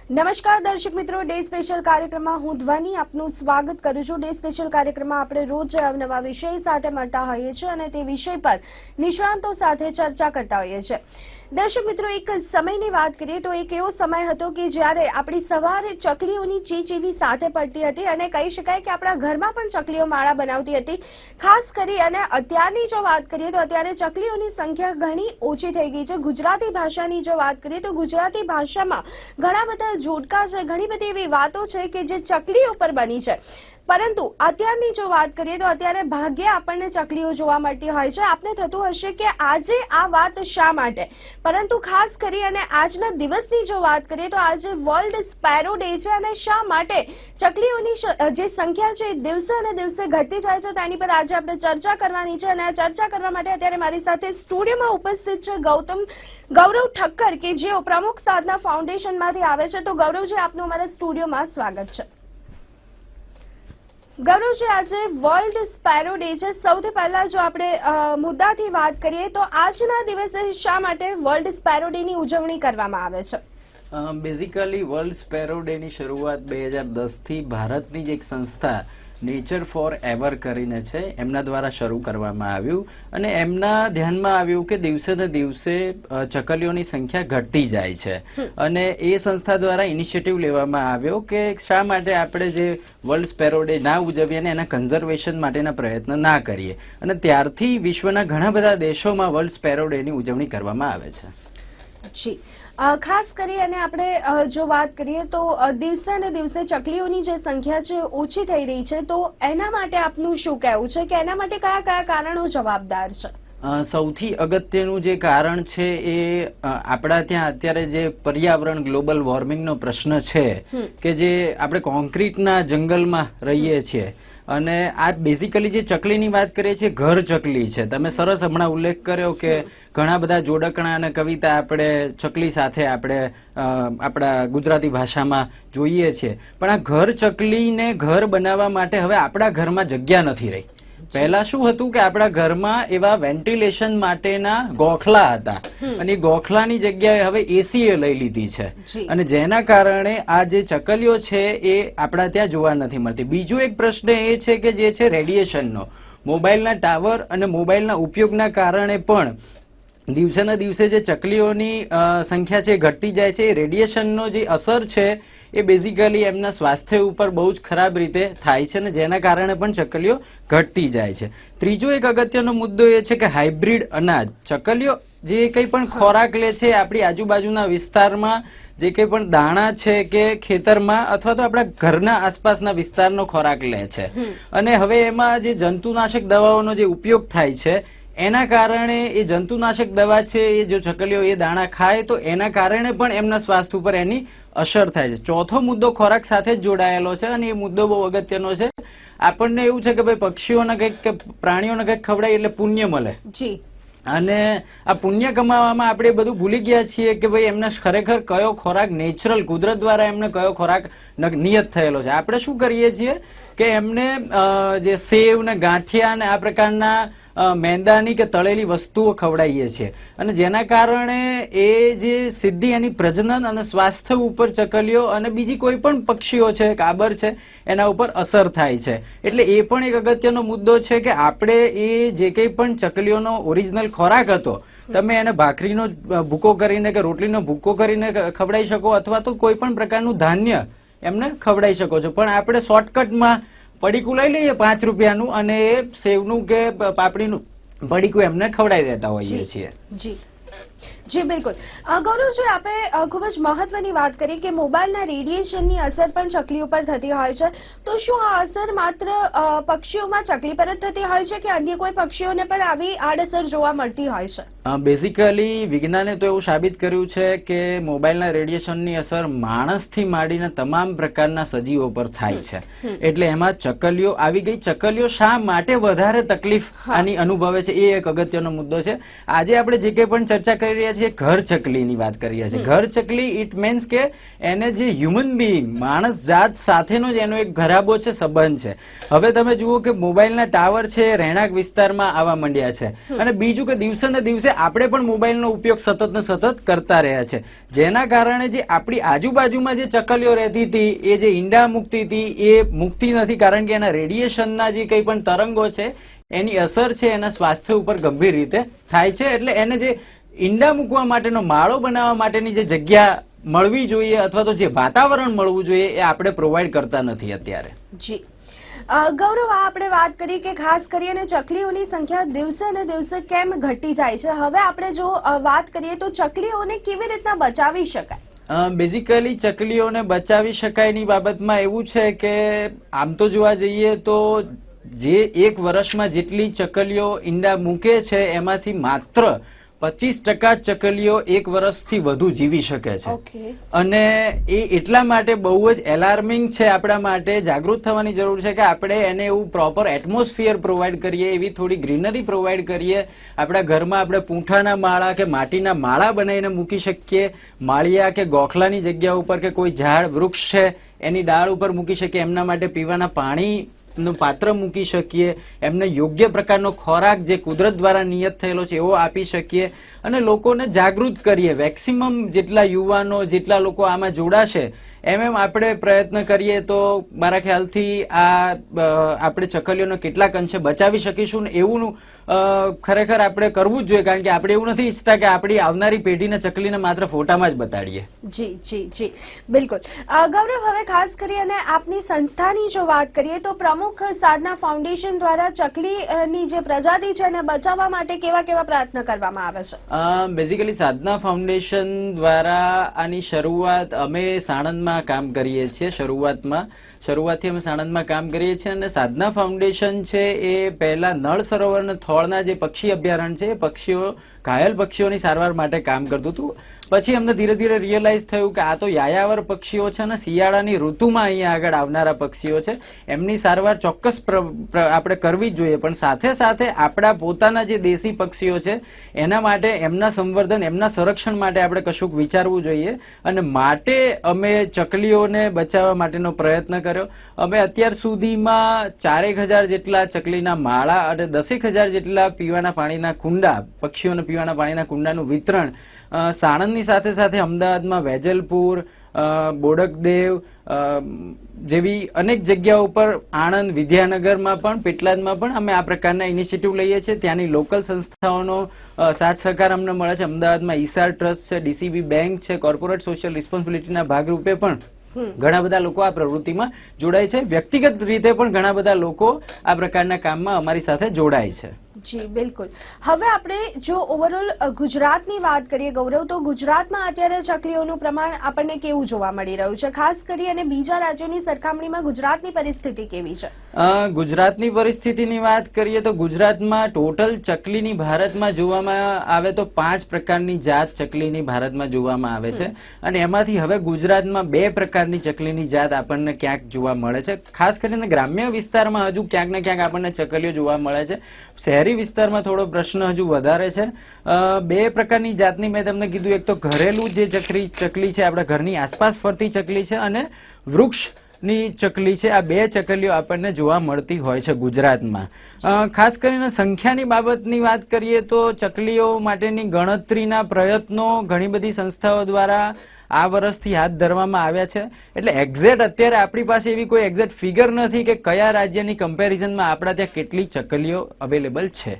નમસ્કાર દર્શક મિત્રો, ડે સ્પેશિયલ કાર્યક્રમમાં હું ધ્વની આપનું સ્વાગત કરું છું। ડે સ્પેશિયલ કાર્યક્રમમાં આપણે રોજ અવનવા વિષય સાથે મળતા હોઈએ છીએ અને તે વિષય પર નિષ્ણાંતો સાથે ચર્ચા કરતા હોઈએ છીએ। દર્શક મિત્રો, એક સમયની વાત કરીએ તો એક એવો સમય હતો કે જ્યારે આપણી સવારે ચકલીઓની ચીચીની સાથે પડતી હતી અને કહી શકાય કે આપણા ઘરમાં પણ ચકલીઓ માળા બનાવતી હતી। ખાસ કરી અને અત્યારની જો વાત કરીએ તો અત્યારે ચકલીઓની સંખ્યા ઘણી ઓછી થઈ ગઈ છે। ગુજરાતી ભાષાની જો વાત કરીએ તો ગુજરાતી ભાષામાં ઘણા બધા જોડકા છે, ઘણી બધી એવી વાતો છે કે જે ચકલીઓ પર બની છે, પરંતુ અત્યારની જો વાત કરીએ તો અત્યારે ભાગ્યે આપણને ચકલીઓ જોવા મળતી હોય છે। આપને થતું હશે કે આજે આ વાત શા માટે, પરંતુ ખાસ કરી અને આજના દિવસની જો વાત કરીએ તો આજે વર્લ્ડ સ્પેરો ડે છે અને શા માટે ચકલીઓની જે સંખ્યા છે દિવસે અને દિવસે ઘટતી જાય છે તેની પર આજે આપણે ચર્ચા કરવાની છે। અને આ ચર્ચા કરવા માટે અત્યારે મારી સાથે સ્ટુડિયોમાં ઉપસ્થિત છે ગૌરવ ઠક્કર કે જેઓ પ્રમુખ સાધના ફાઉન્ડેશનમાંથી આવે છે। તો ગૌરવજી, આપનું અમારા સ્ટુડિયોમાં સ્વાગત છે। ગૌરવજી, આજે વર્લ્ડ સ્પેરો ડે છે। સૌથી પહેલા જો આપણે મુદ્દાથી વાત કરીએ તો આજના દિવસે શા માટે વર્લ્ડ સ્પેરો ડે ની ઉજવણી કરવામાં આવે છે? બેઝિકલી વર્લ્ડ સ્પેરો ડે ની શરૂઆત 2010 થી ભારતની જ એક સંસ્થા નેચર ફોર એવર કરીને છે એમના દ્વારા શરૂ કરવામાં આવ્યું અને એમના ધ્યાનમાં આવ્યું કે દિવસે ને દિવસે ચકલીઓની સંખ્યા ઘટતી જાય છે અને એ સંસ્થા દ્વારા ઇનિશિયેટિવ લેવામાં આવ્યો કે શા માટે આપણે જે વર્લ્ડ સ્પેરો ડે ના ઉજવીએ અને એના કન્ઝર્વેશન માટેના પ્રયત્ન ના કરીએ, અને ત્યારથી વિશ્વના ઘણા બધા દેશોમાં વર્લ્ડ સ્પેરો ડે ની ઉજવણી કરવામાં આવે છે। જી, ખાસ કરી અને આપણે જો વાત કરીએ તો દિવસે ને દિવસે ચકલીઓની જે સંખ્યા છે ઓછી થઈ રહી છે, તો એના માટે આપનું શું કહેવું છે કે એના માટે કયા કયા કારણો જવાબદાર છે? સૌથી અગત્યનું જે કારણ છે એ આપણા ત્યાં અત્યારે જે પર્યાવરણ ગ્લોબલ વોર્મિંગનો પ્રશ્ન છે કે જે આપણે કોન્ક્રીટના જંગલમાં રહીએ છીએ અને આ બેઝિકલી જે ચકલીની વાત કરીએ છીએ ઘર ચકલી છે। તમે સરસ હમણાં ઉલ્લેખ કર્યો કે ઘણા બધા જોડકણા અને કવિતા આપણે ચકલી સાથે આપણે આપણા ગુજરાતી ભાષામાં જોઈએ છીએ, પણ આ ઘર ચકલીને ઘર બનાવવા માટે હવે આપણા ઘરમાં જગ્યા નથી રહી। પહેલા શું હતું કે આપણા ઘરમાં એવા વેન્ટિલેશન માટેના ગોખલા હતા અને એ ગોખલાની જગ્યાએ હવે એસી એ લઈ લીધી છે અને જેના કારણે આ જે ચકલીઓ છે એ આપણા ત્યાં જોવા નથી મળતી। બીજો એક પ્રશ્ન એ છે કે જે છે રેડિયેશનનો। મોબાઈલના ટાવર અને મોબાઈલના ઉપયોગના કારણે પણ દિવસે ને દિવસે જે ચકલીઓની સંખ્યા છે ઘટતી જાય છે। એ રેડિયેશનનો જે અસર છે એ બેઝિકલી એમના સ્વાસ્થ્ય ઉપર બહુ જ ખરાબ રીતે થાય છે અને જેના કારણે પણ ચકલીઓ ઘટતી જાય છે। ત્રીજો એક અગત્યનો મુદ્દો એ છે કે હાઇબ્રિડ અનાજ। ચકલીઓ જે કંઈ પણ ખોરાક લે છે આપણી આજુબાજુના વિસ્તારમાં, જે કંઈ પણ દાણા છે કે ખેતરમાં અથવા તો આપણા ઘરના આસપાસના વિસ્તારનો ખોરાક લે છે અને હવે એમાં જે જંતુનાશક દવાઓનો જે ઉપયોગ થાય છે એના કારણે એ જંતુનાશક દવા છે એ જો ચકલીઓ એ દાણા ખાય તો એના કારણે પણ એમના સ્વાસ્થ્ય ઉપર એની અસર થાય છે। ચોથો મુદ્દો ખોરાક સાથે જ જોડાયેલો છે અને એ મુદ્દો બહુ અગત્યનો છે। આપણને એવું છે કે ભાઈ પક્ષીઓને કંઈક કે પ્રાણીઓને કંઈક ખવડાય એટલે પુણ્ય મળે અને આ પુણ્ય કમાવામાં આપણે બધું ભૂલી ગયા છીએ કે ભાઈ એમને ખરેખર કયો ખોરાક નેચરલ કુદરત દ્વારા એમને કયો ખોરાક નિયત થયેલો છે। આપણે શું કરીએ છીએ કે એમને જે સેવ ને ગાંઠિયા ને આ પ્રકારના મેંદાની કે તળેલી વસ્તુઓ ખવડાવીએ છીએ અને જેના કારણે એ જે સીધી એની પ્રજનન અને સ્વાસ્થ્ય ઉપર ચકલીઓ અને બીજી કોઈ પણ પક્ષીઓ છે, કાબર છે, એના ઉપર અસર થાય છે। એટલે એ પણ એક અગત્યનો મુદ્દો છે કે આપણે એ જે કંઈ પણ ચકલીઓનો ઓરિજિનલ ખોરાક હતો તમે એને ભાખરીનો ભૂકો કરીને કે રોટલીનો ભૂકો કરીને ખવડાવી શકો અથવા તો કોઈ પણ પ્રકારનું ધાન્ય એમને ખવડાવી શકો છો, પણ આપણે શોર્ટકટમાં પડીકું લઈ લઈએ 5 રૂપિયાનું અને એ સેવનું કે પાપડીનું પડીકું એમને ખવડાવી દેતા હોઈએ છીએ। જી બિલકુલ। ગૌરવજી, આપણે ખૂબ જ મહત્વની વાત કરી કે મોબાઈલના રેડિયેશનની અસર પણ ચકલીઓ પર થતી હોય છે, તો શું આ અસર માત્ર પક્ષીઓમાં ચકલી પર જ થતી હોય છે કે અન્ય કોઈ પક્ષીઓને પણ આવી આડઅસર જોવા મળતી હોય છે? બેઝિકલી વિજ્ઞાને તો એવું સાબિત કર્યું છે કે મોબાઈલના રેડિયેશનની અસર માણસથી માંડીને તમામ પ્રકારના સજીવો પર થાય છે, એટલે એમાં ચકલીઓ આવી ગઈ। ચકલીઓ શા માટે વધારે તકલીફ આની અનુભવે છે એ એક અગત્યનો મુદ્દો છે। આજે આપણે જે કંઈ પણ ચર્ચા કરી રહ્યા છીએ ઘર ચકલીની વાત કરીએ છીએ. ઘર ચકલી ઇટ મીન્સ કે એને જે હ્યુમન બીઈંગ માણસ જાત સાથેનો જ એનો એક ઘરાબો છે, સંબંધ છે. હવે તમે જુઓ કે મોબાઈલના ટાવર છે રહેણાંક વિસ્તારમાં આવવા માંડ્યા છે, અને બીજું કે દિવસે ને દિવસે આપણે પણ મોબાઈલનો ઉપયોગ સતત ને સતત કરતા રહ્યા છે, જેના કારણે જે આપણી આજુબાજુમાં જે ચકલીઓ રહેતી હતી, એ જે ઈંડા મૂકતી હતી એ મૂકતી નથી, કારણ કે એના રેડિયેશનના જે કંઈ પણ તરંગો છે એની અસર છે એના સ્વાસ્થ્ય ઉપર ગંભીર રીતે થાય છે. એટલે એને જે ઈંડા મૂકવા માટેનો માળો બનાવવા માટેની જે જગ્યા મળવી જોઈએ અથવા તો જે વાતાવરણ મળવું જોઈએ એ આપણે પ્રોવાઈડ કરતા નથી અત્યારે. જી ગૌરવ, આ આપણે વાત કરી કે ખાસ કરીને ચકલીઓની સંખ્યા દિવસે ને દિવસે કેમ ઘટી જાય છે. હવે આપણે જો વાત કરીએ તો ચકલીઓને કેવી રીતના બચાવી શકાય? બેઝિકલી ચકલીઓને બચાવી શકાયની બાબતમાં એવું છે કે આમ તો જોવા જઈએ તો જે એક વર્ષમાં જેટલી ચકલીઓ ઈંડા મૂકે છે એમાંથી માત્ર 25% ચકલીઓ એક વર્ષથી વધુ જીવી શકે છે. અને એ એટલા માટે બહુ જ એલાર્મિંગ છે, આપણા માટે જાગૃત થવાની જરૂર છે કે આપણે એને એવું પ્રોપર એટમોસ્ફિયર પ્રોવાઈડ કરીએ, એવી થોડી ગ્રીનરી પ્રોવાઈડ કરીએ. આપણા ઘરમાં આપણે પૂંઠાના માળા કે માટીના માળા બનાવીને મૂકી શકીએ, માળિયા કે ગોખલાની જગ્યા ઉપર કે કોઈ ઝાડ વૃક્ષ છે એની ડાળ ઉપર મૂકી શકીએ, એમના માટે પીવાના પાણી નું પાત્ર મૂકી શકીએ, એમને યોગ્ય પ્રકારનો ખોરાક જે કુદરત દ્વારા નિયત થયેલો છે એવો આપી શકીએ, અને લોકોને જાગૃત કરીએ. મેક્સિમમ જેટલા યુવાનો, જેટલા લોકો આમાં જોડાશે એમ આપણે પ્રયત્ન કરીએ તો મારા ખ્યાલથી આ આપણે ચકલીઓને કેટલાક અંશે બચાવી શકીશું. ને એવું ખરેખર આપણે કરવું જ જોઈએ, કારણ કે આપણે એવું નથી ઈચ્છતા કે આપણી આવનારી પેઢીને ચકલીને માત્ર ફોટામાં જ બતાડીએ. જી જી જી, બિલકુલ. ગૌરવ, હવે ખાસ કરી અને આપની સંસ્થાની જો વાત કરીએ તો પ્રમુખ સાધના ફાઉન્ડેશન દ્વારા ચકલીની જે પ્રજાતિ છે એને બચાવવા માટે કેવા કેવા પ્રયત્ન કરવામાં આવે છે? બેઝિકલી સાધના ફાઉન્ડેશન દ્વારા આની શરૂઆત અમે સાણંદમાં કામ કરીએ છીએ. શરૂઆતથી અમે સાણંદમાં કામ કરીએ છીએ, અને સાધના ફાઉન્ડેશન છે એ પહેલા નળ સરોવર અને થોળના જે પક્ષી અભયારણ્ય છે એ પક્ષીઓ, ઘાયલ પક્ષીઓની સારવાર માટે કામ કરતું હતું. પછી અમને ધીરે ધીરે રિયલાઇઝ થયું કે આ તો યાયાવર પક્ષીઓ છે અને શિયાળાની ઋતુમાં અહીંયા આગળ આવનારા પક્ષીઓ છે, એમની સારવાર ચોક્કસ આપણે કરવી જ જોઈએ. પણ સાથે સાથે આપણા પોતાના જે દેશી પક્ષીઓ છે એના માટે, એમના સંવર્ધન, એમના સંરક્ષણ માટે આપણે કશુંક વિચારવું જોઈએ. અને માટે અમે ચકલીઓને બચાવવા માટેનો પ્રયત્ન કર્યો. અમે અત્યાર સુધીમાં 4000 જેટલા ચકલીના માળા અને 10,000 જેટલા પીવાના પાણીના કુંડા, પક્ષીઓને પીવાના પાણીના કુંડાનું વિતરણ સાણંદની સાથે સાથે અમદાવાદમાં વેજલપુર, બોડકદેવ જેવી અનેક જગ્યાઓ ઉપર, આણંદ, વિદ્યાનગરમાં પણ, પેટલાદમાં પણ અમે આ પ્રકારના ઇનિશિયેટિવ લઈએ છીએ. ત્યાંની લોકલ સંસ્થાઓનો સાથ સહકાર અમને મળે છે. અમદાવાદમાં ઈસાર ટ્રસ્ટ છે, ડીસીબી બેંક છે, કોર્પોરેટ સોશિયલ રિસ્પોન્સિબિલિટીના ભાગરૂપે પણ ઘણા બધા લોકો આ પ્રવૃત્તિમાં જોડાય છે. વ્યક્તિગત રીતે પણ ઘણા બધા લોકો આ પ્રકારના કામમાં અમારી સાથે જોડાય છે. જી બિલકુલ. હવે આપણે જો ઓવરઓલ ગુજરાતની વાત કરીએ ગૌરવ, તો ગુજરાતમાં અત્યારે ચકલીઓનું પ્રમાણ આપણને કેવું જોવા મળી રહ્યું છે? ખાસ કરી અને બીજા રાજ્યોની સરખામણીમાં ગુજરાતની પરિસ્થિતિ કેવી છે? ગુજરાતની પરિસ્થિતિની વાત કરીએ તો ગુજરાતમાં ટોટલ ચકલીની ભારતમાં જોવામાં આવે તો 5 પ્રકારની જાત ચકલીની ભારતમાં જોવામાં આવે છે, અને એમાંથી હવે ગુજરાતમાં 2 પ્રકારની ચકલીની જાત આપણને ક્યાંક જોવા મળે છે. ખાસ કરીને ગ્રામ્ય વિસ્તારમાં હજુ ક્યાંક ને ક્યાંક આપણને ચકલીઓ જોવા મળે છે. શહેરી વિસ્તારમાં થોડો પ્રશ્ન હજુ વધારે છે. 2 પ્રકારની જાતની મેં તમને કીધું, એક તો ઘરેલું જે ચકલી છે, આપણા ઘરની આસપાસ ફરતી ચકલી છે, અને વૃક્ષની ચકલી છે. આ 2 ચકલીઓ આપણને જોવા મળતી હોય છે ગુજરાતમાં. ખાસ કરીને સંખ્યાની બાબતની વાત કરીએ તો ચકલીઓ માટેની ગણતરીના પ્રયત્નો ઘણી બધી સંસ્થાઓ દ્વારા આ વર્ષથી હાથ ધરવામાં આવ્યા છે. એટલે એક્ઝેક્ટ અત્યારે આપણી પાસે એવી કોઈ એક્ઝેક્ટ ફિગર નથી કે કયા રાજ્યની કમ્પેરિઝનમાં આપણા ત્યાં કેટલી ચકલીઓ અવેલેબલ છે.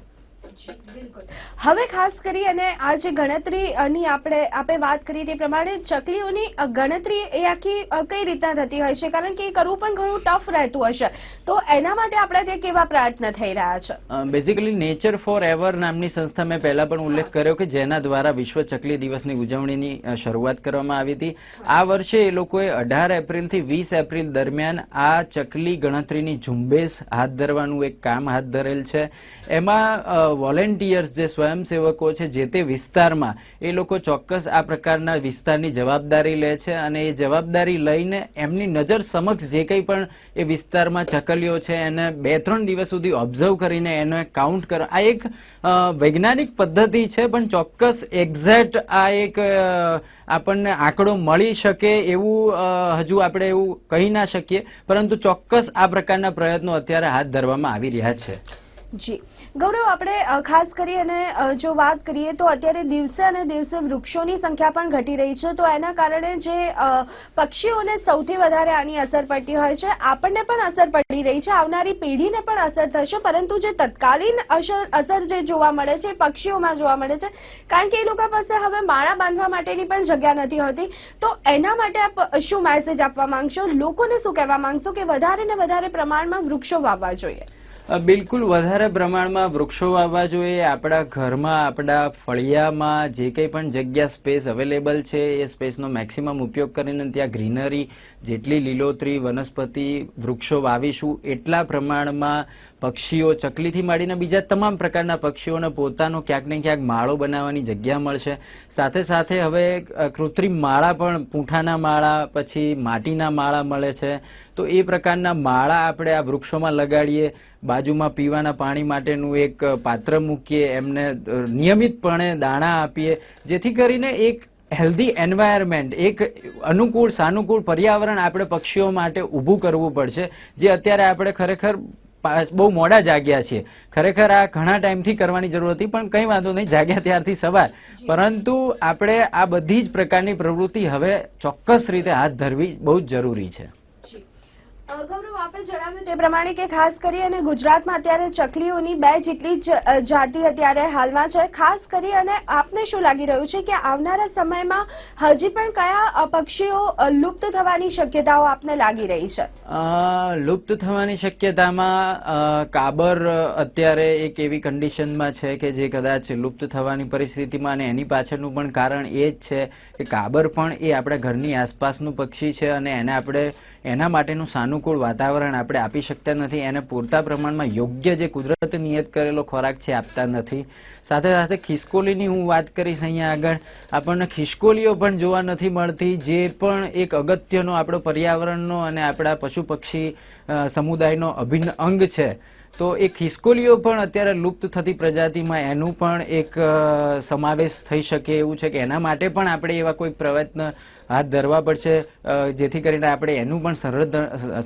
હવે ખાસ કરી અને આ જે ગણતરીની આપણે વાત કરી તે પ્રમાણે ચકલીઓની ગણતરી એ આખી કઈ રીતના થતી હોય છે? કારણ કે એ કરવું પણ ઘણું ટફ રહેતું હશે, તો એના માટે આપણા ત્યાં કેવા પ્રયત્ન થઈ રહ્યા છે? બેઝિકલી નેચર ફોર એવર નામની સંસ્થા મેં પહેલા પણ ઉલ્લેખ કર્યો કે જેના દ્વારા વિશ્વ ચકલી દિવસની ઉજવણીની શરૂઆત કરવામાં આવી હતી. આ વર્ષે એ લોકોએ 18 એપ્રિલથી 20 એપ્રિલ દરમિયાન આ ચકલી ગણતરીની ઝુંબેશ હાથ ધરવાનું એક કામ હાથ ધરેલ છે. એમાં વોલેન્ટિયર્સ જે સ્વયંસેવકો છે જે તે વિસ્તારમાં, એ લોકો ચોક્કસ આ પ્રકારના વિસ્તારની જવાબદારી લે છે અને એ જવાબદારી લઈને એમની નજર સમક્ષ જે કંઈ પણ એ વિસ્તારમાં ચકલીઓ છે એને 2-3 દિવસ સુધી ઓબ્ઝર્વ કરીને એને કાઉન્ટ કરો. આ એક વૈજ્ઞાનિક પદ્ધતિ છે, પણ ચોક્કસ એક્ઝેક્ટ આ એક આપણને આંકડો મળી શકે એવું હજુ આપણે એવું કહી ના શકીએ, પરંતુ ચોક્કસ આ પ્રકારના પ્રયત્નો અત્યારે હાથ ધરવામાં આવી રહ્યા છે. જી ગૌરવ, આપણે ખાસ કરી અને જો વાત કરીએ તો અત્યારે દિવસે અને દિવસે વૃક્ષોની સંખ્યા પણ ઘટી રહી છે, તો એના કારણે જે પક્ષીઓને સૌથી વધારે આની અસર પડતી હોય છે. આપણને પણ અસર પડી રહી છે, આવનારી પેઢીને પણ અસર થશે, પરંતુ જે તત્કાલીન અસર જે જોવા મળે છે એ પક્ષીઓમાં જોવા મળે છે, કારણ કે એ લોકો પાસે હવે માળા બાંધવા માટેની પણ જગ્યા નથી હોતી. તો એના માટે આપ શું મેસેજ આપવા માંગશો, લોકોને શું કહેવા માંગશો કે વધારે ને વધારે પ્રમાણમાં વૃક્ષો વાવવા જોઈએ? બિલકુલ વધારે પ્રમાણમાં વૃક્ષો વાવવા જોઈએ. આપણા ઘરમાં, આપણા ફળિયામાં જે કંઈ પણ જગ્યા સ્પેસ અવેલેબલ છે એ સ્પેસનો મેક્સિમમ ઉપયોગ કરીને ત્યાં ગ્રીનરી, જેટલી લીલોતરી વનસ્પતિ વૃક્ષો વાવીશું એટલા પ્રમાણમાં પક્ષીઓ, ચકલીથી માંડીને બીજા તમામ પ્રકારના પક્ષીઓને પોતાનો ક્યાંક ને ક્યાંક માળો બનાવવાની જગ્યા મળશે. સાથે સાથે હવે કૃત્રિમ માળા પણ, પૂંઠાના માળા, પછી માટીના માળા મળે છે, તો એ પ્રકારના માળા આપણે આ વૃક્ષોમાં લગાડીએ. બાજુમાં પીવાના પાણી માટેનું એક પાત્ર મૂકીએ, એમને નિયમિતપણે દાણા આપીએ, જેથી કરીને એક હેલ્ધી એન્વાયરમેન્ટ, એક અનુકૂળ સાનુકૂળ પર્યાવરણ આપણે પક્ષીઓ માટે ઊભું કરવું પડશે, જે અત્યારે આપણે ખરેખર બહુ મોડા જાગ્યા છીએ. ખરેખર આ ઘણા ટાઈમથી કરવાની જરૂર હતી, પણ કંઈ વાંધો નહીં, જાગ્યા ત્યારથી સવાર. પરંતુ આપણે આ બધી જ પ્રકારની પ્રવૃત્તિ હવે ચોક્કસ રીતે હાથ ધરવી બહુ જ જરૂરી છે. ગૌરવ, આપે જણાવ્યું તે પ્રમાણે કે ખાસ કરી અને ગુજરાતમાં અત્યારે ચકલીઓની 2 જેટલી જ જાતિ અત્યારે હાલમાં છે. ખાસ કરી અને આપને શું લાગી રહ્યું છે કે આવનારા સમયમાં હજી પણ કયા પક્ષીઓ લુપ્ત થવાની શક્યતાઓ આપને લાગી રહી છે? લુપ્ત થવાની શક્યતામાં કાબર અત્યારે એક એવી કન્ડિશનમાં છે કે જે કદાચ લુપ્ત થવાની પરિસ્થિતિમાં, અને એની પાછળનું પણ કારણ એ જ છે કે કાબર પણ એ આપણા ઘરની આસપાસનું પક્ષી છે અને એને આપણે એના માટેનું સાનુકૂળ વાતાવરણ આપણે આપી શકતા નથી. એને પૂરતા પ્રમાણમાં યોગ્ય જે કુદરતે નિયત કરેલો ખોરાક છે આપતા નથી. સાથે સાથે ખિસકોલીની હું વાત કરીશ અહીંયા આગળ, આપણને ખિસકોલીઓ પણ જોવા નથી મળતી, જે પણ એક અગત્યનો આપણો પર્યાવરણનો અને આપણા પશુ પક્ષી સમુદાયનો અભિન્ન અંગ છે. તો એ ખિસકોલીઓ પણ અત્યારે લુપ્ત થતી પ્રજાતિમાં એનું પણ એક સમાવેશ થઈ શકે એવું છે કે એના માટે પણ આપણે એવા કોઈ પ્રયત્ન હાથ ધરવા પડશે, જેથી કરીને આપણે એનું પણ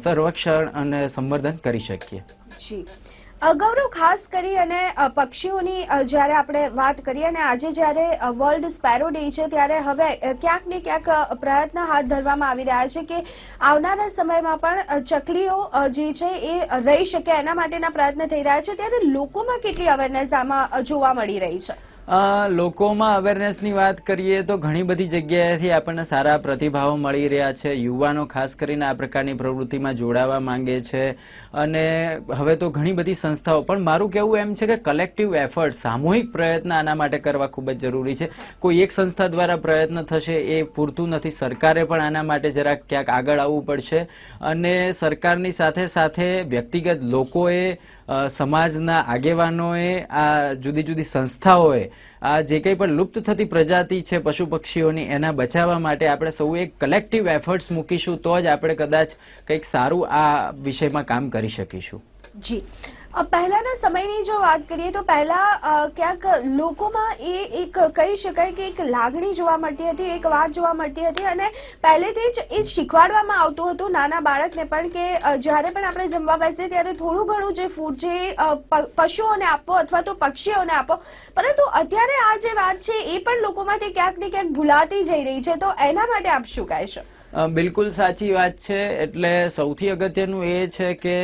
સંરક્ષણ અને સંવર્ધન કરી શકીએ. જી ગૌરવ, ખાસ કરી અને પક્ષીઓની જ્યારે આપણે વાત કરીએ અને આજે જ્યારે વર્લ્ડ સ્પેરો ડે છે, ત્યારે હવે ક્યાંક ને ક્યાંક પ્રયત્ન હાથ ધરવામાં આવી રહ્યા છે કે આવનારા સમયમાં પણ ચકલીઓ જે છે એ રહી શકે, એના માટેના પ્રયત્ન થઈ રહ્યા છે. ત્યારે લોકોમાં કેટલી અવેરનેસ આમાં જોવા મળી રહી છે? લોકોમાં અવેરનેસની વાત કરીએ તો ઘણી બધી જગ્યાએથી આપણને સારા પ્રતિભાવો મળી રહ્યા છે. યુવાનો ખાસ કરીને આ પ્રકારની પ્રવૃત્તિમાં જોડાવા માંગે છે અને હવે તો ઘણી બધી સંસ્થાઓ પણ, મારું કહેવું એમ છે કે કલેક્ટિવ એફર્ટ, સામૂહિક પ્રયત્ન આના માટે કરવા ખૂબ જ જરૂરી છે. કોઈ એક સંસ્થા દ્વારા પ્રયત્ન થશે એ પૂરતું નથી. સરકારે પણ આના માટે જરાક ક્યાંક આગળ આવવું પડશે અને સરકારની સાથે સાથે વ્યક્તિગત લોકોએ, સમાજના આગેવાનોએ, આ જુદી જુદી સંસ્થાઓએ આ જે કંઈ પણ લુપ્ત થતી પ્રજાતિ છે પશુ પક્ષીઓની, એના બચાવવા માટે આપણે સૌ એક કલેક્ટિવ એફર્ટ્સ મૂકીશું તો જ આપણે કદાચ કંઈક સારું આ વિષયમાં કામ કરી શકીશું. જી, પહેલાના સમયની જો વાત કરીએ તો પહેલા ક્યાંક લોકોમાં એ એક કહી શકાય કે એક લાગણી જોવા મળતી હતી, એક વાત જોવા મળતી હતી અને પહેલેથી જ એ શીખવાડવામાં આવતું હતું નાના બાળકને પણ કે જ્યારે પણ આપણે જમવા બેસીએ ત્યારે થોડું ઘણું જે ફૂડ જે પશુઓને આપો અથવા તો પક્ષીઓને આપો. પરંતુ અત્યારે આ જે વાત છે એ પણ લોકોમાંથી ક્યાંક ને ક્યાંક ભૂલાતી જઈ રહી છે, તો એના માટે આપ શું કહેશો? બિલકુલ સાચી વાત છે. એટલે સૌથી અગત્યનું એ છે કે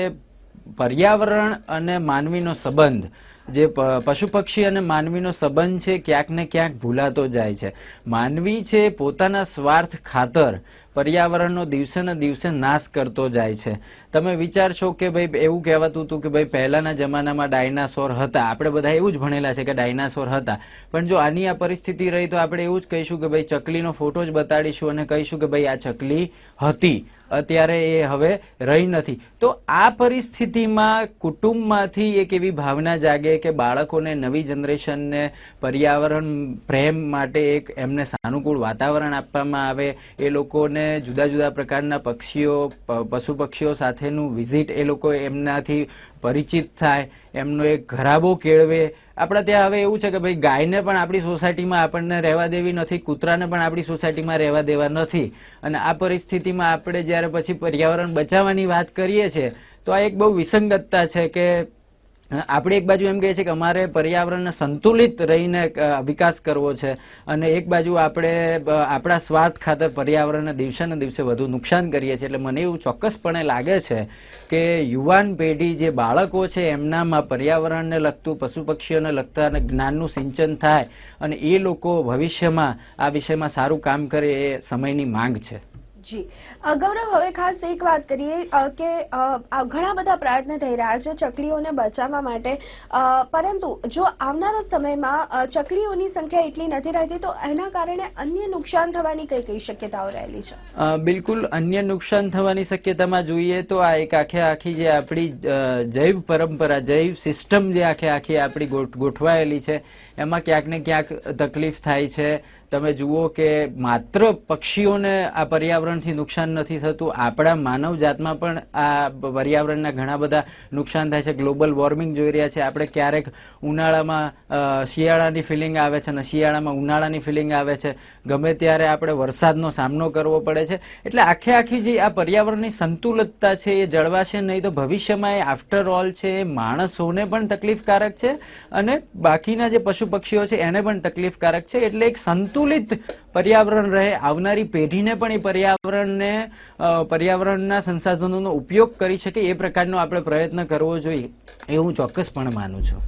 પર્યાવરણ અને માનવીનો સંબંધ, જે પશુ પક્ષી અને માનવીનો સંબંધ છે, ક્યાંક ને ક્યાંક ભૂલાતો જાય છે. માનવી છે પોતાના સ્વાર્થ ખાતર પર્યાવરણનો દિવસે ને દિવસે નાશ કરતો જાય છે. તમે વિચારશો કે ભાઈ એવું કહેવાતું હતું કે ભાઈ પહેલાના જમાનામાં ડાયનાસોર હતા, આપણે બધા એવું જ ભણેલા છે કે ડાયનાસોર હતા, પણ જો આની આ પરિસ્થિતિ રહી તો આપણે એવું જ કહીશું કે ભાઈ ચકલીનો ફોટો જ બતાડીશું અને કહીશું કે ભાઈ આ ચકલી હતી, અત્યારે એ હવે રહી નથી. તો આ પરિસ્થિતિમાં કુટુંબમાંથી એક એવી ભાવના જાગે કે બાળકોને, નવી જનરેશનને પર્યાવરણ પ્રેમ માટે એક એમને સાનુકૂળ વાતાવરણ આપવામાં આવે, એ લોકોને જુદા જુદા પ્રકારના પક્ષીઓ, પશુ પક્ષીઓ સાથેનું વિઝિટ એ લોકો એમનાથી પરિચિત થાય, એમનો એક ઘરાબો કેળવે. આપણા ત્યાં હવે એવું છે કે ભાઈ ગાયને પણ આપણી સોસાયટીમાં આપણને રહેવા દેવી નથી, કૂતરાને પણ આપણી સોસાયટીમાં રહેવા દેવા નથી, અને આ પરિસ્થિતિમાં આપણે જ્યારે પછી પર્યાવરણ બચાવવાની વાત કરીએ છીએ તો આ એક બહુ વિસંગતતા છે કે આપણે એક બાજુ એમ કહીએ છીએ કે અમારે પર્યાવરણને સંતુલિત રહીને વિકાસ કરવો છે, અને એક બાજુ આપણે આપણા સ્વાર્થ ખાતર પર્યાવરણને દિવસે ને દિવસે વધુ નુકસાન કરીએ છીએ. એટલે મને એવું ચોક્કસપણે લાગે છે કે યુવાન પેઢી, જે બાળકો છે, એમનામાં પર્યાવરણને લગતું, પશુ પક્ષીઓને લગતા જ્ઞાનનું સિંચન થાય અને એ લોકો ભવિષ્યમાં આ વિષયમાં સારું કામ કરે, એ સમયની માંગ છે. જી ગૌરવ, હવે ખાસ એક વાત કરીએ કે ઘણા બધા પ્રયત્ન થઈ રહ્યા છે ચકલીઓને બચાવવા માટે, પરંતુ જો આવનારા સમયમાં ચકલીઓની સંખ્યા એટલી નથી રહેતી તો એના કારણે અન્ય નુકસાન થવાની કઈ શક્યતાઓ રહેલી છે? બિલકુલ, અન્ય નુકસાન થવાની શક્યતામાં જોઈએ તો આ એક આખી જે આપણી જૈવ પરંપરા, જૈવ સિસ્ટમ જે આખી આપણી ગોઠવાયેલી છે, એમાં ક્યાંક ને ક્યાંક તકલીફ થાય છે. તમે જુઓ કે માત્ર પક્ષીઓને આ પર્યાવરણથી નુકસાન નથી થતું, આપણા માનવ જાતમાં પણ આ પર્યાવરણના ઘણા બધા નુકસાન થાય છે. ગ્લોબલ વોર્મિંગ જોઈ રહ્યા છે આપણે, ક્યારેક ઉનાળામાં શિયાળાની ફિલિંગ આવે છે અને શિયાળામાં ઉનાળાની ફિલિંગ આવે છે, ગમે ત્યારે આપણે વરસાદનો સામનો કરવો પડે છે. એટલે આખી જે આ પર્યાવરણની સંતુલિતતા છે એ જળવાશે નહીં તો ભવિષ્યમાં એ આફ્ટર ઓલ છે એ માણસોને પણ તકલીફકારક છે અને બાકીના જે પશુ પક્ષીઓ છે એને પણ તકલીફકારક છે. એટલે એક સંતુલિત પર્યાવરણ રહે, આવનારી પેઢીને પણ એ પર્યાવરણના સંસાધનોનો ઉપયોગ કરી શકે, એ પ્રકારનો આપણે પ્રયત્ન કરવો જોઈએ, એ હું ચોક્કસપણે માનું છું.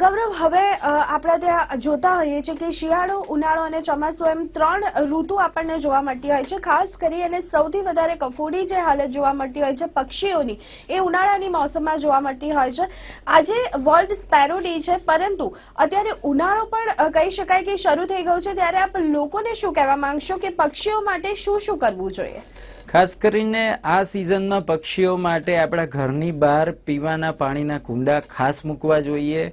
ગૌરવ, હવે આપણા ત્યાં જોતા હોઈએ છીએ કે શિયાળો, ઉનાળો અને ચોમાસું એમ 3 ઋતુ આપણને જોવા મળતી હોય છે. ખાસ કરી અને સૌથી વધારે કફોડી જે હાલત જોવા મળતી હોય છે પક્ષીઓની, એ ઉનાળાની મોસમમાં જોવા મળતી હોય છે. આજે વર્લ્ડ સ્પેરો ડે છે, પરંતુ અત્યારે ઉનાળો પણ કહી શકાય કે શરૂ થઈ ગયો છે, ત્યારે આપ લોકોને શું કહેવા માંગશો કે પક્ષીઓ માટે શું કરવું જોઈએ? ખાસ કરીને આ સિઝનમાં પક્ષીઓ માટે આપણા ઘરની બહાર પીવાના પાણીના કુંડા ખાસ મૂકવા જોઈએ,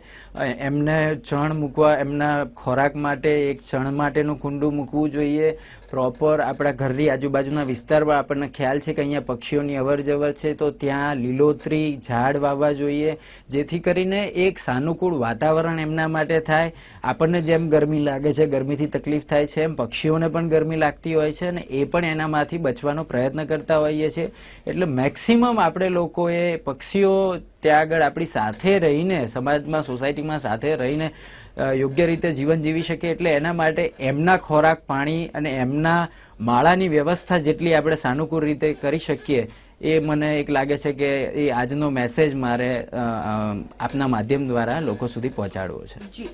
એમને ચણ મૂકવા, એમના ખોરાક માટે એક ચણ માટેનું કુંડું મૂકવું જોઈએ. પ્રોપર આપણા ઘરની આજુબાજુના વિસ્તારમાં આપણને ખ્યાલ છે કે અહીંયા પક્ષીઓની અવરજવર છે તો ત્યાં લીલોતરી ઝાડ વાવવા જોઈએ, જેથી કરીને એક સાનુકૂળ વાતાવરણ એમના માટે થાય. આપણને જેમ ગરમી લાગે છે, ગરમીથી તકલીફ થાય છે, એમ પક્ષીઓને પણ ગરમી લાગતી હોય છે અને એ પણ એનામાંથી બચવાનો પ્રયત્ન કરતા હોઈએ છીએ. એટલે મેક્સિમમ આપણે લોકોએ પક્ષીઓ ત્યાં આગળ આપણી સાથે રહીને, સમાજમાં, સોસાયટીમાં સાથે રહીને યોગ્ય રીતે જીવન જીવી શકે, એટલે એના માટે એમના ખોરાક, પાણી અને એમના માળાની વ્યવસ્થા જેટલી આપણે સાનુકૂળ રીતે કરી શકીએ, એ મને એક લાગે છે કે એ આજનો મેસેજ મારે આપના માધ્યમ દ્વારા લોકો સુધી પહોંચાડવો છે.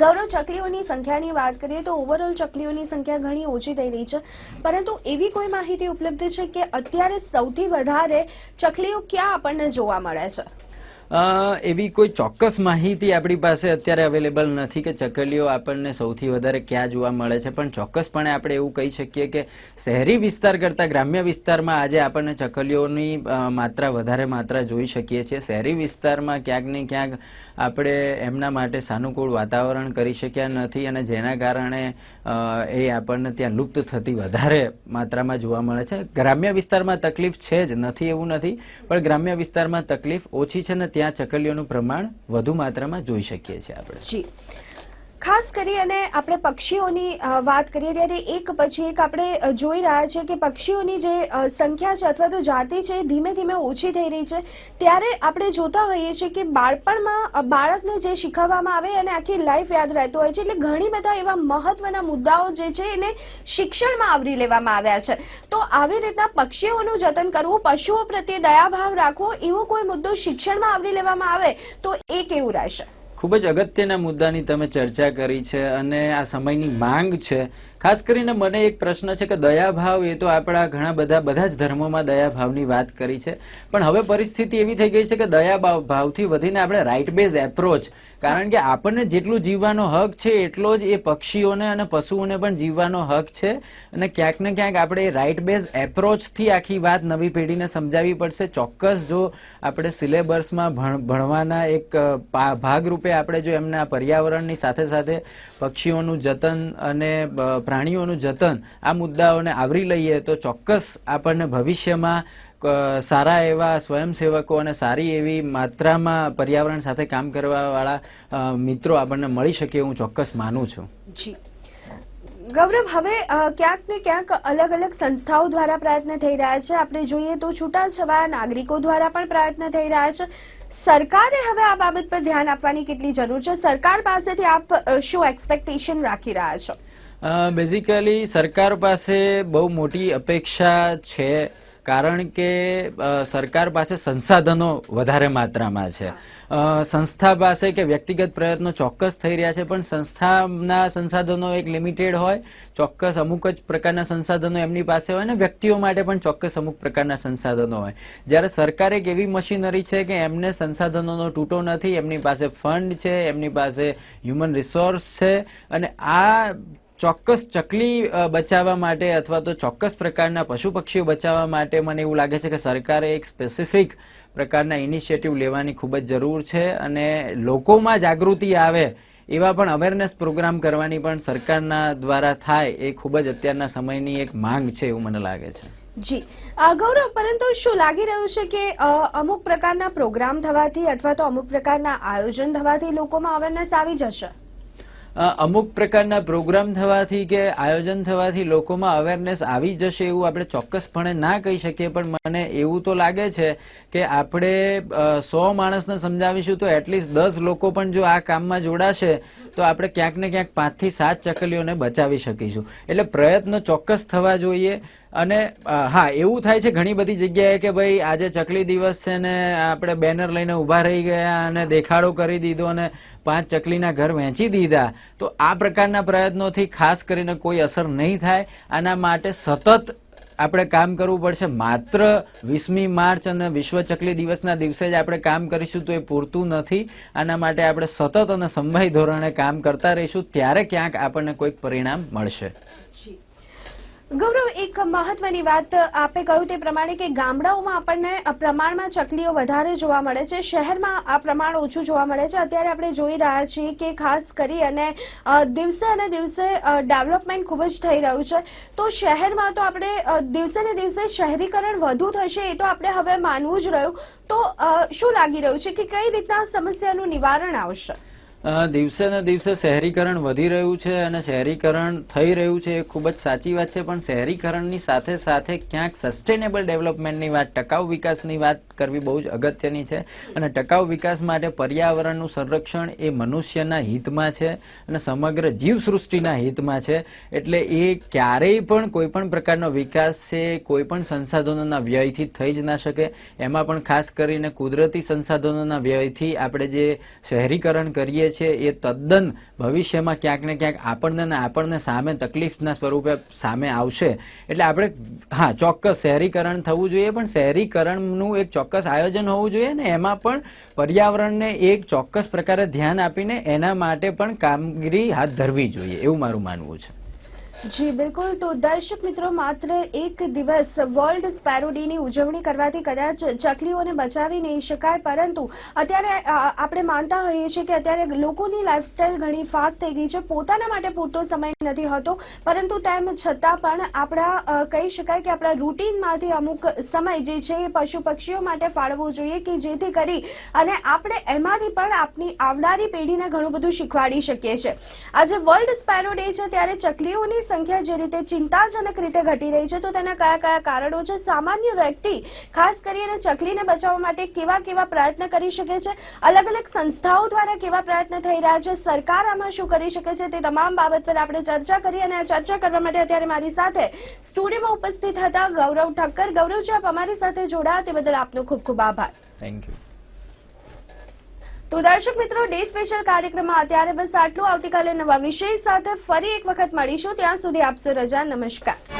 ગૌરવ, ચકલીઓની સંખ્યાની વાત કરીએ તો ઓવરઓલ ચકલીઓની સંખ્યા ઘણી ઓછી થઈ રહી છે, પરંતુ એવી કોઈ માહિતી ઉપલબ્ધ છે કે અત્યારે સૌથી વધારે ચકલીઓ ક્યાં આપણને જોવા મળે છે? એવી કોઈ ચોક્કસ માહિતી આપણી પાસે અત્યારે અવેલેબલ નથી કે ચકલીઓ આપણને સૌથી વધારે ક્યાં જોવા મળે છે, પણ ચોક્કસપણે આપણે એવું કહી શકીએ કે શહેરી વિસ્તાર કરતાં ગ્રામ્ય વિસ્તારમાં આજે આપણને ચકલીઓની વધારે માત્રા જોઈ શકીએ છીએ. શહેરી વિસ્તારમાં ક્યાંક ને ક્યાંક આપણે એમના માટે સાનુકૂળ વાતાવરણ કરી શક્યા નથી અને જેના કારણે એ આપણને ત્યાં લુપ્ત થતી વધારે માત્રામાં જોવા મળે છે. ગ્રામ્ય વિસ્તારમાં તકલીફ છે જ નથી એવું નથી, પણ ગ્રામ્ય વિસ્તારમાં તકલીફ ઓછી છે ને ત્યાં ચકલીઓનું પ્રમાણ વધુ માત્રામાં જોઈ શકીએ છીએ આપણે. ખાસ કરી અને આપણે પક્ષીઓની વાત કરીએ ત્યારે એક પછી એક આપણે જોઈ રહ્યા છે કે પક્ષીઓની જે સંખ્યા છે અથવા તો જાતિ છે ધીમે ધીમે ઓછી થઈ રહી છે. ત્યારે આપણે જોતા હોઈએ છીએ કે બાળપણમાં બાળકને જે શીખવવામાં આવે અને આખી લાઈફ યાદ રહેતું હોય છે. એટલે ઘણી બધા એવા મહત્વના મુદ્દાઓ જે છે એને શિક્ષણમાં આવરી લેવામાં આવ્યા છે. તો આવી રીતના પક્ષીઓનું જતન કરવું, પશુઓ પ્રત્યે દયાભાવ રાખવો, એવો કોઈ મુદ્દો શિક્ષણમાં આવરી લેવામાં આવે તો એ કેવું રહેશે? ખૂબ જ અગત્યના મુદ્દાની તમે ચર્ચા કરી છે અને આ સમયની માંગ છે ખાસ કરીને મને એક પ્રશ્ન છે કે દયાભાવ, એ તો આપણા ઘણા બધા જ ધર્મોમાં દયાભાવની વાત કરી છે, પણ હવે પરિસ્થિતિ એવી થઈ ગઈ છે કે દયાભાવથી વધીને આપણે રાઇટ બેઝ એપ્રોચ, કારણ કે આપણને જેટલું જીવવાનો હક છે એટલો જ એ પક્ષીઓને અને પશુઓને પણ જીવવાનો હક છે, અને ક્યાંક ને ક્યાંક આપણે રાઇટ બેઝ એપ્રોચથી આખી વાત નવી પેઢીને સમજાવવી પડશે. ચોક્કસ જો આપણે સિલેબસમાં ભણવાના એક ભાગરૂપે આપણે જો એમના પર્યાવરણની સાથે સાથે પક્ષીઓનું જતન અને પ્રાણીઓનું જતન આ મુદ્દાઓને આવરી લઈએ તો ચોક્કસ આપણને ભવિષ્યમાં સારા એવા સ્વયંસેવકો અને સારી એવી માત્રામાં પર્યાવરણ સાથે કામ કરવા વાળા મિત્રો આપણને મળી શકે, હું ચોક્કસ માનું છું. જી ગૌરવ, હવે ક્યાંક ને ક્યાંક અલગ અલગ સંસ્થાઓ દ્વારા પ્રયત્ન થઈ રહ્યા છે. આપણે જોઈએ તો છૂટાછવાયા નાગરિકો દ્વારા પણ પ્રયત્ન થઈ રહ્યા છે. સરકારે હવે આ બાબત પર ધ્યાન આપવાની કેટલી જરૂર છે? સરકાર પાસેથી આપ શું એક્સપેક્ટેશન રાખી રહ્યા છો? બેઝિકલી સરકાર પાસે બહુ મોટી અપેક્ષા છે, કારણ કે સરકાર પાસે સંસાધનો વધારે માત્રામાં છે. સંસ્થા પાસે કે વ્યક્તિગત પ્રયત્નો ચોક્કસ થઈ રહ્યા છે, પણ સંસ્થાના સંસાધનો એક લિમિટેડ હોય, ચોક્કસ અમુક જ પ્રકારના સંસાધનો એમની પાસે હોય, અને વ્યક્તિઓ માટે પણ ચોક્કસ અમુક પ્રકારના સંસાધનો હોય. જ્યારે સરકાર એક એવી મશીનરી છે કે એમને સંસાધનોનો તૂટો નથી, એમની પાસે ફંડ છે, એમની પાસે હ્યુમન રિસોર્સ છે, અને આ ચોક્કસ ચકલી બચાવવા માટે અથવા તો ચોક્કસ પ્રકારના પશુ પક્ષીઓ બચાવવા માટે મને એવું લાગે છે કે સરકારે એક સ્પેસિફિક પ્રકારના ઇનિશિયેટિવ લેવાની ખૂબ જ જરૂર છે, અને લોકોમાં જાગૃતિ આવે એવા પણ અવેરનેસ પ્રોગ્રામ કરવાની પણ સરકારના દ્વારા થાય એ ખૂબ જ અત્યારના સમયની એક માંગ છે, એવું મને લાગે છે. જી ગૌરવ, પરંતુ શું લાગી રહ્યું છે કે અમુક પ્રકારના પ્રોગ્રામ થવાથી અથવા તો અમુક પ્રકારના આયોજન થવાથી લોકોમાં અવેરનેસ આવી જશે? અમુક પ્રકારના પ્રોગ્રામ થવાથી કે આયોજન થવાથી લોકોમાં અવેરનેસ આવી જશે એવું આપણે ચોક્કસપણે ના કહી શકીએ, પણ મને એવું તો લાગે છે કે આપણે 100 માણસને સમજાવીશું તો એટલીસ્ટ 10 લોકો પણ જો આ કામમાં જોડાશે તો આપણે ક્યાંક ને ક્યાંક 5 થી 7 ચકલીઓને બચાવી શકીશું. એટલે પ્રયત્ન ચોક્કસ થવા જોઈએ. અને હા, એવું થાય છે ઘણી બધી જગ્યાએ કે ભાઈ આજે ચકલી દિવસ છે ને આપણે બેનર લઈને ઊભા રહી ગયા અને દેખાડો કરી દીધો અને 5 ચકલીના ઘર વહેંચી દીધા, તો આ પ્રકારના પ્રયત્નોથી ખાસ કરીને કોઈ અસર નહીં થાય. આના માટે સતત આપણે કામ કરવું પડશે. માત્ર 20મી માર્ચ અને વિશ્વ ચકલી દિવસના દિવસે જ આપણે કામ કરીશું તો એ પૂરતું નથી. આના માટે આપણે સતત અને સમવાય ધોરણે કામ કરતા રહીશું, ત્યારે ક્યાંક આપણને કોઈક પરિણામ મળશે. ગૌરવ, એક મહત્વની વાત આપે કહ્યું તે પ્રમાણે કે ગામડાઓમાં આપણને પ્રમાણમાં ચકલીઓ વધારે જોવા મળે છે, શહેરમાં આ પ્રમાણ ઓછું જોવા મળે છે. અત્યારે આપણે જોઈ રહ્યા છીએ કે ખાસ કરી અને દિવસે અને દિવસે ડેવલપમેન્ટ ખૂબ જ થઈ રહ્યું છે, તો શહેરમાં તો આપણે દિવસે ને દિવસે શહેરીકરણ વધુ થશે એ તો આપણે હવે માનવું જ રહ્યું. તો શું લાગી રહ્યું છે કે કઈ રીતના સમસ્યાનું નિવારણ આવશે? દિવસે ને દિવસે શહેરીકરણ વધી રહ્યું છે અને શહેરીકરણ થઈ રહ્યું છે, એ ખૂબ જ સાચી વાત છે, પણ શહેરીકરણની સાથે સાથે ક્યાંક સસ્ટેનેબલ ડેવલપમેન્ટની વાત, ટકાઉ વિકાસની વાત કરવી બહુ જ અગત્યની છે. અને ટકાઉ વિકાસ માટે પર્યાવરણનું સંરક્ષણ એ મનુષ્યના હિતમાં છે અને સમગ્ર જીવસૃષ્ટિના હિતમાં છે. એટલે એ ક્યારેય પણ કોઈ પણ પ્રકારનો વિકાસ છે કોઈ પણ સંસાધનોના વ્યયથી થઈ જ ના શકે. એમાં પણ ખાસ કરીને કુદરતી સંસાધનોના વ્યયથી આપણે જે શહેરીકરણ કરીએ છે એ તદ્દન ભવિષ્યમાં ક્યાંક ને ક્યાંક આપણને સામે તકલીફના સ્વરૂપે સામે આવશે. એટલે આપણે હા ચોક્કસ શહેરીકરણ થવું જોઈએ, પણ શહેરીકરણનું એક ચોક્કસ આયોજન હોવું જોઈએ ને એમાં પણ પર્યાવરણને એક ચોક્કસ પ્રકારે ધ્યાન આપીને એના માટે પણ કામગીરી હાથ ધરવી જોઈએ, એવું મારું માનવું છે. જી બિલકુલ. તો દર્શક મિત્રો, માત્ર એક દિવસ વર્લ્ડ સ્પેરો ડેની ઉજવણી કરવાથી કદાચ ચકલીઓને બચાવી નહીં શકાય, પરંતુ અત્યારે આપણે માનતા હોઈએ છીએ કે અત્યારે લોકોની લાઈફસ્ટાઈલ ઘણી ફાસ્ટ થઈ ગઈ છે, પોતાના માટે પૂરતો સમય નથી હોતો, પરંતુ તેમ છતાં પણ આપણા કહી શકાય કે આપણા રૂટીનમાંથી અમુક સમય જે છે એ પશુ પક્ષીઓ માટે ફાળવવો જોઈએ, કે જેથી કરી અને આપણે એમાંથી પણ આપણી આવનારી પેઢીને ઘણું બધું શીખવાડી શકીએ છીએ. આજે વર્લ્ડ સ્પેરો ડે છે ત્યારે ચકલીઓની સંખ્યા જે રીતે ચિંતાજનક રીતે ઘટી રહી છે, તો તેના કયા કયા કારણો છે? સામાન્ય વ્યક્તિ ખાસ કરીને ચકલીને બચાવવા માટે કેવા કેવા પ્રયત્ન કરી શકે છે? અલગ અલગ સંસ્થાઓ દ્વારા કેવા પ્રયત્ન થઈ રહ્યા છે? સરકાર આમાં શું કરી શકે છે? તે તમામ બાબત પર આપણે ચર્ચા કરી, અને આ ચર્ચા કરવા માટે અત્યારે મારી સાથે સ્ટુડિયોમાં ઉપસ્થિત હતા ગૌરવ ઠક્કર. ગૌરવજી, આપ અમારી સાથે જોડાયા તે બદલ આપનો ખૂબ ખૂબ આભાર. Thank you. તો દર્શક મિત્રો, ડે સ્પેશિયલ કાર્યક્રમમાં અત્યારે બસ આટલું. આવતીકાલે નવા વિષય સાથે ફરી એક વખત મળીશું. ત્યાં સુધી આપશો રજા. નમસ્કાર.